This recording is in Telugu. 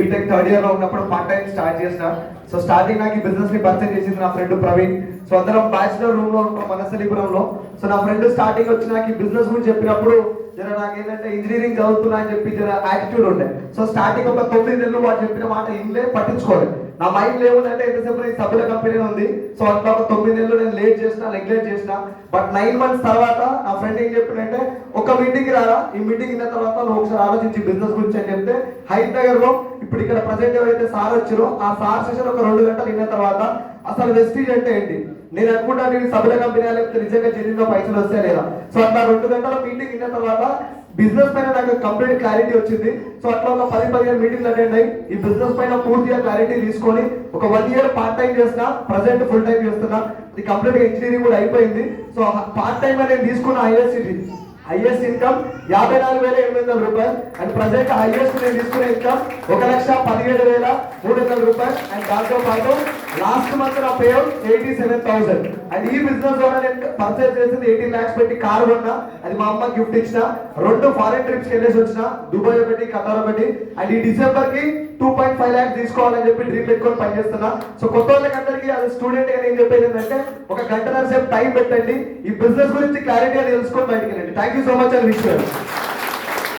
బీటెక్ థర్డ్ ఇయర్ లో ఉన్నప్పుడు పార్ట్ టైం స్టార్ట్ చేసిన. సో స్టార్టింగ్ నాకు ఈ బిజినెస్ ని పరిచయం చేసింది నా ఫ్రెండ్ ప్రవీణ్. సో అందరం బ్యాచిలర్ రూమ్ లో ఉంటాం మనసలిపురంలో. సో నా ఫ్రెండ్ స్టార్టింగ్ వచ్చి నాకు ఈ బిజినెస్ గురించి చెప్పినప్పుడు జర నాకేంటంటే ఇంజనీరింగ్ చదువుతున్నా అని చెప్పి జర యాటిట్యూడ్ ఉండే. సో స్టార్టింగ్ ఒక 9 నెలలు వాడు చెప్పిన మాట ఇంలే పట్టించుకోలేదు. నా మైండ్ ఏముందంటే ఎంతసేపు ఈ సభ్యుల కంపెనీ ఉంది. సో అట్లా ఒక 9 నెలలు నేను లేట్ చేసిన, నెగ్లెక్ట్ చేసిన. బట్ 9 months తర్వాత నా ఫ్రెండ్ ఏం చెప్పిందంటే ఒక మీటింగ్ రారా, ఈ మీటింగ్ అయిన తర్వాత నువ్వు ఒకసారి ఆలోచించి బిజినెస్ గురించి అని చెప్తే హైదరాబాద్ లో ఇప్పుడు ఇక్కడ ప్రజెంట్ ఎవరైతే సార్ వచ్చారో ఆ సార్ సెషన్ ఒక 2 గంటలు విన్న తర్వాత అసలు వెస్టీజ్ అంటే ఏంటి, నేను అనుకుంటా నేను సభ్యుల కంపెనీ లేకపోతే నిజంగా జెన్యున్ గా పైసలు వస్తాయి లేదా. సో అట్లా 2 గంటల మీటింగ్ విన్న తర్వాత బిజినెస్ పైన నాకు కంప్లీట్ క్లారిటీ వచ్చింది. సో అట్లా ఒక 10-15 మీటింగ్లు అటెండ్ అయ్యి ఈ బిజినెస్ పైన పూర్తిగా క్లారిటీ తీసుకొని ఒక 1 year పార్ట్ టైం చేస్తున్నా, ప్రజెంట్ ఫుల్ టైం చేస్తున్నా. ఇది కంప్లీట్ గా ఇంజనీరింగ్ కూడా అయిపోయింది. సో పార్ట్ టైం అనేది తీసుకున్న హైయెస్ట్ ఇన్కమ్ 54,800 రూపాయలు. అండ్ ప్రజెంట్ హైయెస్ట్ నేను తీసుకునే ఇన్కమ్ 1,17,300 రూపాయలు. అండ్ దాంతో పాటు లాస్ట్ మంత్ నా పే 87,000. అండ్ ఈ బిజినెస్ ద్వారా నేను పర్చేస్ చేసింది 18 lakhs పెట్టి కారు కొన్నా. అది మా అమ్మ గిఫ్ట్ ఇచ్చిన. 2 ఫారెన్ ట్రిప్స్ వెళ్ళేసి వచ్చిన, దుబాయ్ ఒకటి, ఖతార్ ఒకటి. అండ్ ఈ డిసెంబర్ కి 2.5 lakhs తీసుకోవాలని చెప్పి డ్రీమ్ పెట్టుకొని పనిచేస్తున్నా. సో కొత్త వాళ్ళకి అందరికీ అది స్టూడెంట్ గా నేను చెప్పేది ఏంటంటే ఒక గంటన్నర సేపు టైం పెట్టండి, ఈ బిజినెస్ గురించి క్లారిటీగా తెలుసుకొని బయటికి రండి. Thank you so much and wish you.